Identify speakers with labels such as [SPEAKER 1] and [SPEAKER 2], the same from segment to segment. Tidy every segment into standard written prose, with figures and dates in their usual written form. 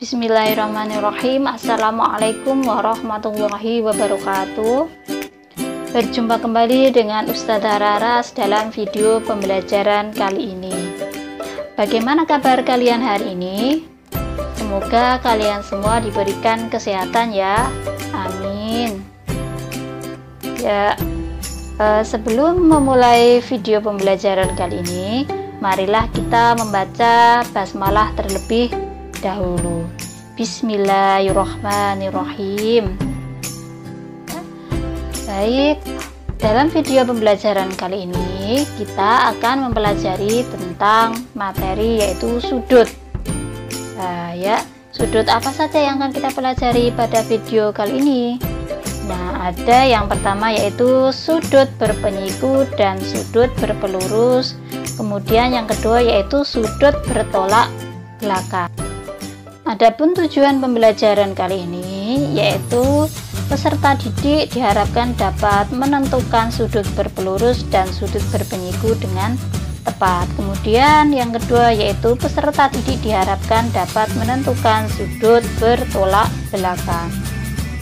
[SPEAKER 1] Bismillahirrahmanirrahim. Assalamualaikum warahmatullahi wabarakatuh. Berjumpa kembali dengan Ustazah Raras dalam video pembelajaran kali ini. Bagaimana kabar kalian hari ini? Semoga kalian semua diberikan kesehatan ya. Amin. Ya, sebelum memulai video pembelajaran kali ini, marilah kita membaca basmalah terlebih dahulu. Bismillahirrahmanirrahim. Baik, dalam video pembelajaran kali ini kita akan mempelajari tentang materi yaitu sudut. Nah, ya, sudut apa saja yang akan kita pelajari pada video kali ini? Nah, ada yang pertama yaitu sudut berpenyiku dan sudut berpelurus. Kemudian yang kedua yaitu sudut bertolak belakang. Adapun tujuan pembelajaran kali ini yaitu peserta didik diharapkan dapat menentukan sudut berpelurus dan sudut berpenyiku dengan tepat. Kemudian yang kedua yaitu peserta didik diharapkan dapat menentukan sudut bertolak belakang.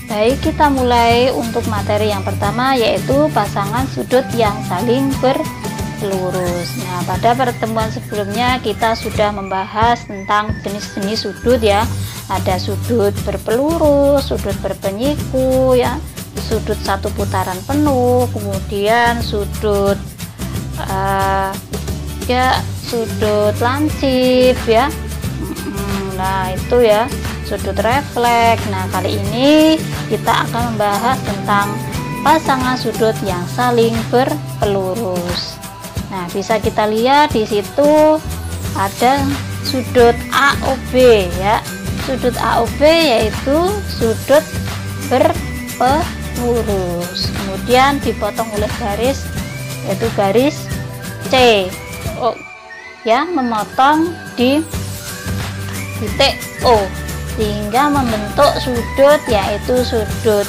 [SPEAKER 1] Baik, kita mulai untuk materi yang pertama yaitu pasangan sudut yang saling berpelurus. Nah, pada pertemuan sebelumnya kita sudah membahas tentang jenis-jenis sudut ya. Ada sudut berpelurus, sudut berpenyiku ya, sudut satu putaran penuh, kemudian sudut sudut lancip ya. Nah, itu ya, sudut refleks. Nah, kali ini kita akan membahas tentang pasangan sudut yang saling berpelurus. Nah, bisa kita lihat di situ ada sudut AOB ya. Sudut AOB yaitu sudut berpelurus. Kemudian dipotong oleh garis yaitu garis C. Oh, ya, memotong di titik O sehingga membentuk sudut yaitu sudut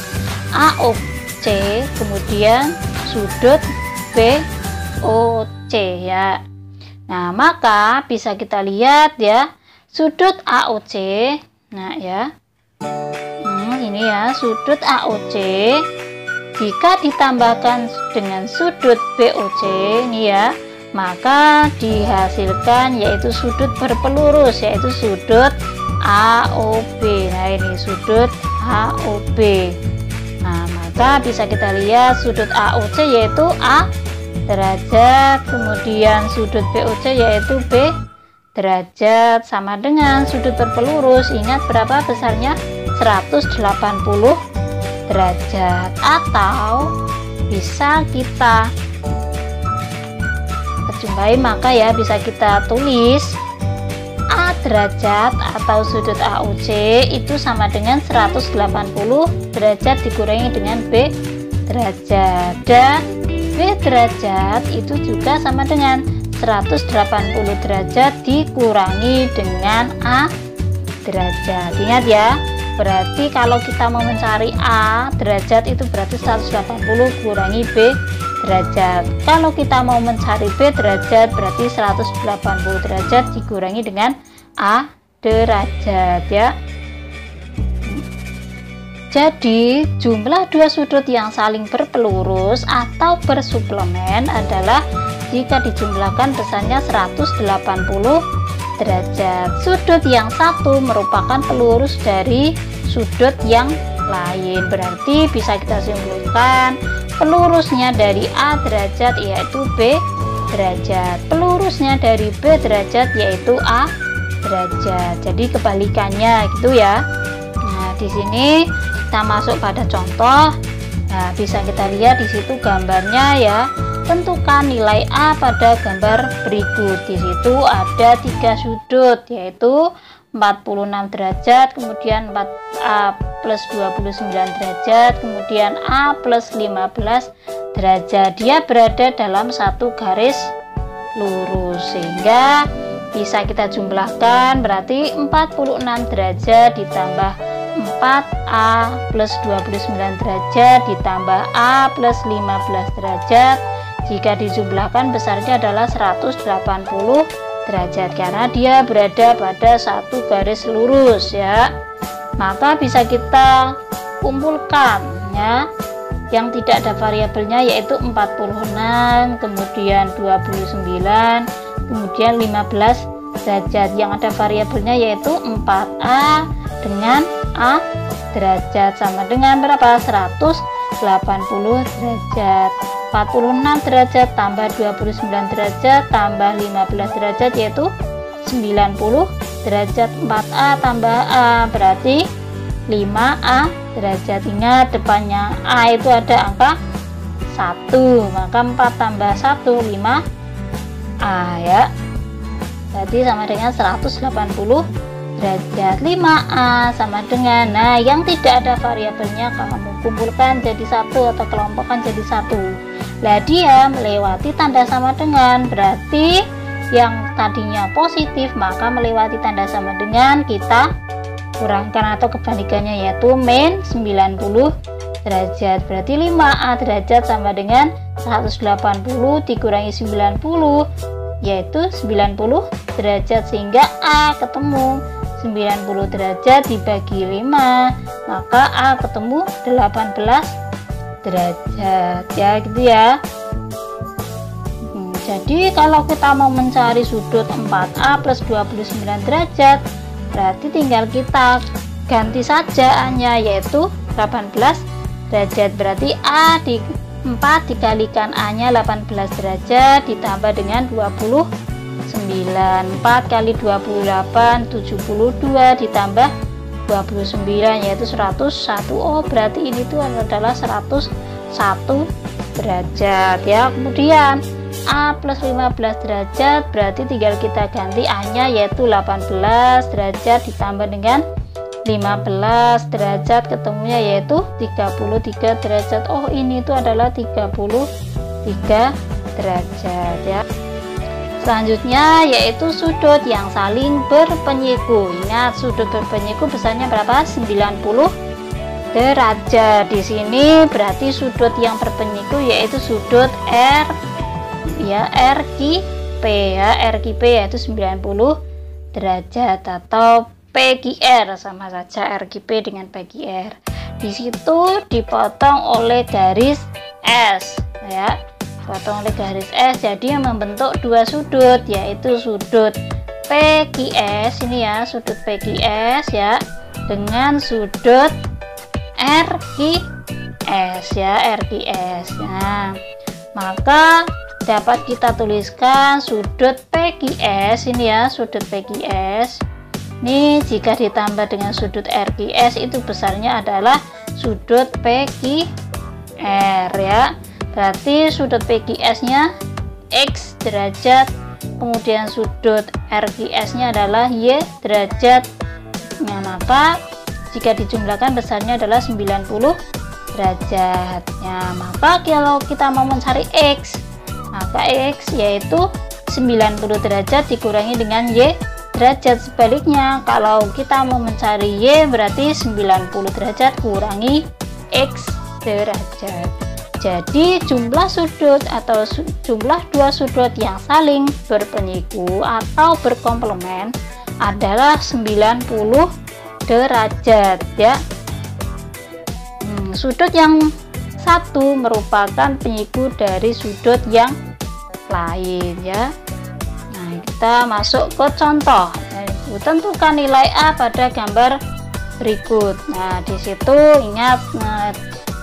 [SPEAKER 1] AOC, kemudian sudut BOC ya. Nah, maka bisa kita lihat ya sudut AOC. Nah ya, ini ya sudut AOC jika ditambahkan dengan sudut BOC ini ya, maka dihasilkan yaitu sudut berpelurus yaitu sudut AOB. Nah, ini sudut AOB. Nah, maka bisa kita lihat sudut AOC yaitu A derajat, kemudian sudut BOC yaitu B derajat, sama dengan sudut berpelurus. Ingat berapa besarnya? 180 derajat. Atau bisa kita jumpai, maka ya bisa kita tulis A derajat atau sudut AOC itu sama dengan 180 derajat dikurangi dengan B derajat, dan B derajat itu juga sama dengan 180 derajat dikurangi dengan A derajat. Ingat ya, berarti kalau kita mau mencari A derajat itu berarti 180 kurangi B derajat. Kalau kita mau mencari B derajat berarti 180 derajat dikurangi dengan A derajat ya. Jadi jumlah dua sudut yang saling berpelurus atau bersuplemen adalah jika dijumlahkan besarnya 180 derajat. Sudut yang satu merupakan pelurus dari sudut yang lain. Berarti bisa kita simpulkan pelurusnya dari A derajat yaitu B derajat. Pelurusnya dari B derajat yaitu A derajat. Jadi kebalikannya gitu ya. Nah, di sini kita masuk pada contoh. Nah, bisa kita lihat di situ gambarnya ya. Tentukan nilai A pada gambar berikut. Di situ ada 3 sudut yaitu 46 derajat, kemudian A plus 29 derajat, kemudian A plus 15 derajat. Dia berada dalam satu garis lurus sehingga bisa kita jumlahkan, berarti 46 derajat ditambah 4A plus 29 derajat ditambah A plus 15 derajat, jika dijumlahkan besarnya adalah 180 derajat karena dia berada pada satu garis lurus ya. Maka bisa kita kumpulkan ya, yang tidak ada variabelnya yaitu 46, kemudian 29, kemudian 15 derajat. Yang ada variabelnya yaitu 4A dengan A derajat sama dengan berapa? 180 derajat. 46 derajat tambah 29 derajat tambah 15 derajat yaitu 90 derajat. 4A tambah A berarti 5A derajat. Ingat depannya A itu ada angka 1, maka 4 tambah 1 5A ya, berarti sama dengan 180 derajat. 5A sama dengan, nah yang tidak ada variabelnya kamu kumpulkan jadi satu atau kelompokkan jadi satu. Nah dia melewati tanda sama dengan, berarti yang tadinya positif maka melewati tanda sama dengan kita kurangkan atau kebalikannya yaitu min 90 derajat. Berarti 5A derajat sama dengan 180 dikurangi 90 yaitu 90 derajat, sehingga A ketemu 90 derajat dibagi 5 maka A ketemu 18 derajat ya, gitu ya. Jadi kalau kita mau mencari sudut 4A plus 29 derajat, berarti tinggal kita ganti saja A-nya yaitu 18 derajat. Berarti A di 4 dikalikan A-nya 18 derajat ditambah dengan 29. 4 kali 28 72 ditambah 29 yaitu 101. Oh berarti ini tuh adalah 101 derajat ya. Kemudian A plus 15 derajat berarti tinggal kita ganti A nya yaitu 18 derajat ditambah dengan 15 derajat, ketemunya yaitu 33 derajat. Oh ini itu adalah 33 derajat ya. Selanjutnya yaitu sudut yang saling berpenyiku. Ingat sudut berpenyiku besarnya berapa? 90 derajat. Di sini berarti sudut yang berpenyiku yaitu sudut R ya, RQP ya, RQP yaitu 90 derajat atau PQR, sama saja RQP dengan PQR. Di situ dipotong oleh garis S ya, potong oleh garis S, jadi yang membentuk dua sudut yaitu sudut PQS ini ya, sudut PQS ya dengan sudut RQS ya, RQS. Nah, maka dapat kita tuliskan sudut PQS ini ya, sudut PQS ini jika ditambah dengan sudut RQS itu besarnya adalah sudut PQR ya. Berarti sudut PQS nya X derajat, kemudian sudut RQS nya adalah Y derajat. Nah, maka jika dijumlahkan besarnya adalah 90 derajat. Nah, maka kalau kita mau mencari X, maka X yaitu 90 derajat dikurangi dengan Y derajat. Sebaliknya kalau kita mau mencari Y berarti 90 derajat kurangi X derajat. Jadi jumlah sudut atau jumlah dua sudut yang saling berpenyiku atau berkomplemen adalah 90 derajat ya. Sudut yang satu merupakan penyiku dari sudut yang lain ya. Nah, kita masuk ke contoh. Tentukan nilai A pada gambar berikut. Nah, di situ ingat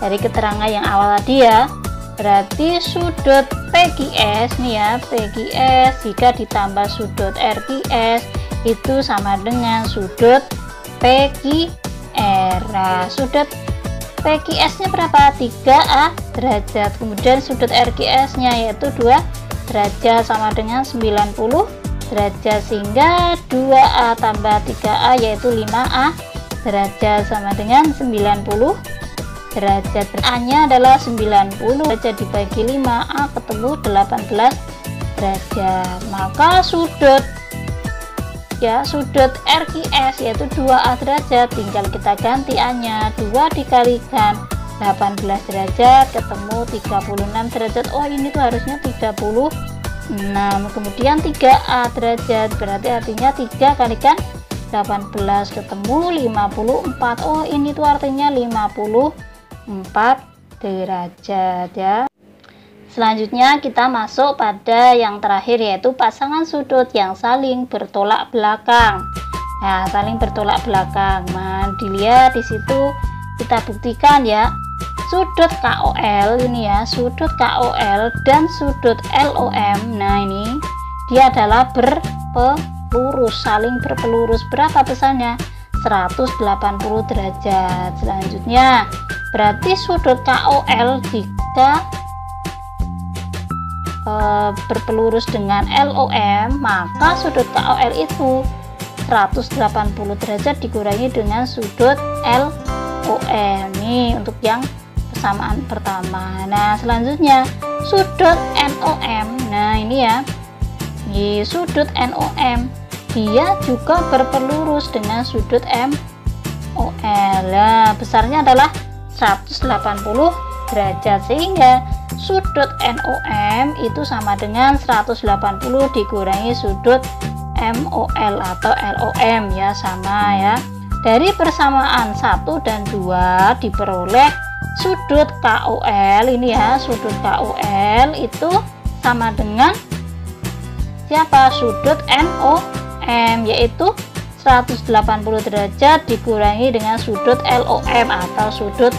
[SPEAKER 1] dari keterangan yang awal tadi ya, berarti sudut PQS nih ya, PQS jika ditambah sudut RQS itu sama dengan sudut PQR. Nah, sudut PQS nya berapa? 3A derajat. Kemudian sudut RQS nya yaitu 2 derajat sama dengan 90 derajat, sehingga 2A tambah 3A yaitu 5A derajat sama dengan 90 derajat. A nya adalah 90 derajat dibagi 5A ketemu 18 derajat. Maka sudut ya, sudut RQS yaitu 2A derajat, tinggal kita ganti A nya, 2 dikalikan 18 derajat ketemu 36 derajat. Oh ini tuh harusnya 36 Kemudian 3A derajat, berarti artinya 3 kalikan 18 ketemu 54. Oh, ini tuh artinya 54 derajat ya. Selanjutnya kita masuk pada yang terakhir, yaitu pasangan sudut yang saling bertolak belakang. Nah, saling bertolak belakang. Nah, dilihat di situ kita buktikan ya. Sudut KOL ini ya, sudut KOL dan sudut LOM. Nah, ini dia adalah berpelurus, saling berpelurus. Berapa besarnya? 180 derajat. Selanjutnya, berarti sudut KOL jika berpelurus dengan LOM, maka sudut KOL itu 180 derajat dikurangi dengan sudut LOM. Ini untuk yang persamaan pertama. Nah, selanjutnya sudut NOM. Nah, ini ya, di sudut NOM dia juga berpelurus dengan sudut MOL. Nah, besarnya adalah 180 derajat, sehingga sudut NOM itu sama dengan 180 dikurangi sudut MOL atau LOM ya, sama ya. Dari persamaan 1 dan 2 diperoleh sudut KOL ini ya, sudut KOL itu sama dengan siapa? Sudut NOM, yaitu 180 derajat dikurangi dengan sudut LOM atau sudut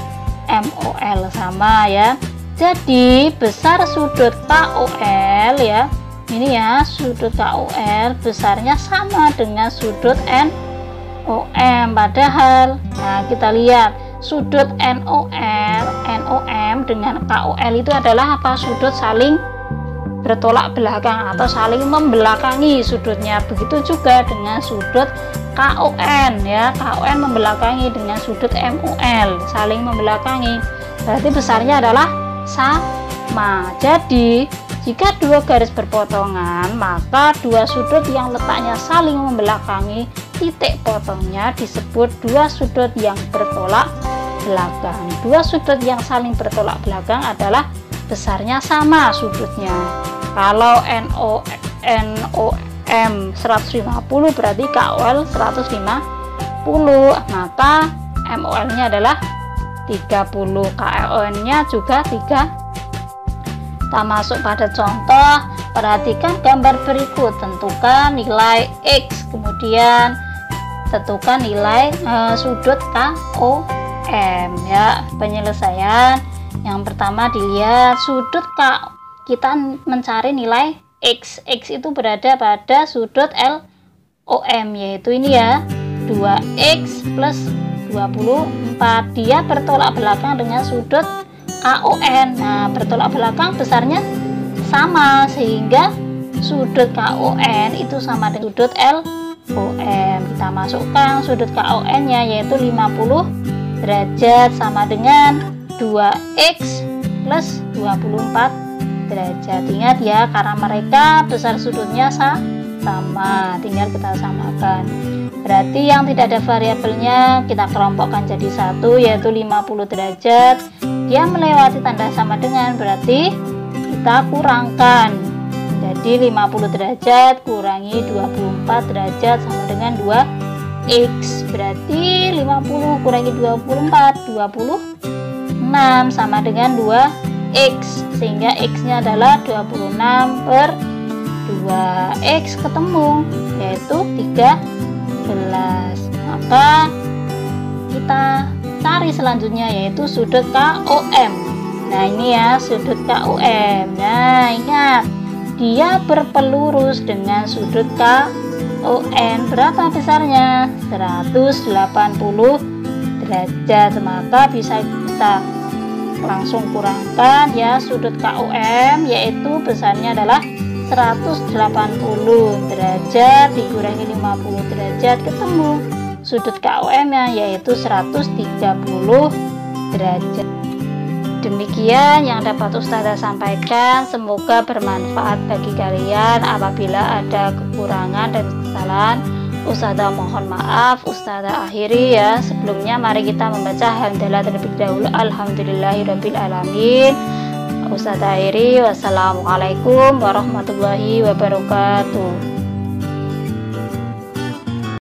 [SPEAKER 1] MOL, sama ya. Jadi besar sudut KOL ya, ini ya, sudut KOL besarnya sama dengan sudut NOM. Padahal, nah kita lihat sudut NOM dengan KOL itu adalah apa? Sudut saling bertolak belakang atau saling membelakangi sudutnya. Begitu juga dengan sudut KON ya, KON membelakangi dengan sudut MOL, saling membelakangi. Berarti besarnya adalah sama. Jadi jika dua garis berpotongan, maka dua sudut yang letaknya saling membelakangi titik potongnya disebut dua sudut yang bertolak belakang. Dua sudut yang saling bertolak belakang adalah besarnya sama sudutnya. Kalau NOM 150 berarti KOL 150, maka MOL nya adalah 30, KON nya juga 3. Kita masuk pada contoh. Perhatikan gambar berikut, tentukan nilai X, kemudian tentukan nilai sudut KOM ya. Penyelesaian yang pertama, dilihat sudut kita mencari nilai X. X itu berada pada sudut LOM, yaitu ini ya, 2X plus 24. Dia bertolak belakang dengan sudut KON. Nah, bertolak belakang besarnya sama, sehingga sudut KON itu sama dengan sudut LOM. Kita masukkan sudut KON nya, yaitu 50 derajat, sama dengan 2X plus 24 derajat. Ingat ya, karena mereka besar sudutnya sama, tinggal kita samakan. Berarti yang tidak ada variabelnya kita kelompokkan jadi satu, yaitu 50 derajat. Dia melewati tanda sama dengan, berarti kita kurangkan. Jadi 50 derajat kurangi 24 derajat sama dengan 2X. Berarti 50 kurangi 24, 26 sama dengan 2X. Sehingga X nya adalah 26 per 2X ketemu, yaitu 13. Maka kita cari selanjutnya, yaitu sudut KOM. Nah, ini ya sudut KOM. Nah, ingat, dia berpelurus dengan sudut KON. Berapa besarnya? 180 derajat. Maka bisa kita langsung kurangkan ya, sudut KOM yaitu besarnya adalah 180 derajat dikurangi 50 derajat ketemu sudut KOM nya, yaitu 130 derajat. Demikian yang dapat Ustazah sampaikan, semoga bermanfaat bagi kalian. Apabila ada kekurangan dan kesalahan, Ustazah mohon maaf. Ustazah akhiri ya. Sebelumnya mari kita membaca hamdalah terlebih dahulu. Alhamdulillahirabbil alamin. Aku Ustazah akhiri. Wassalamualaikum warahmatullahi wabarakatuh.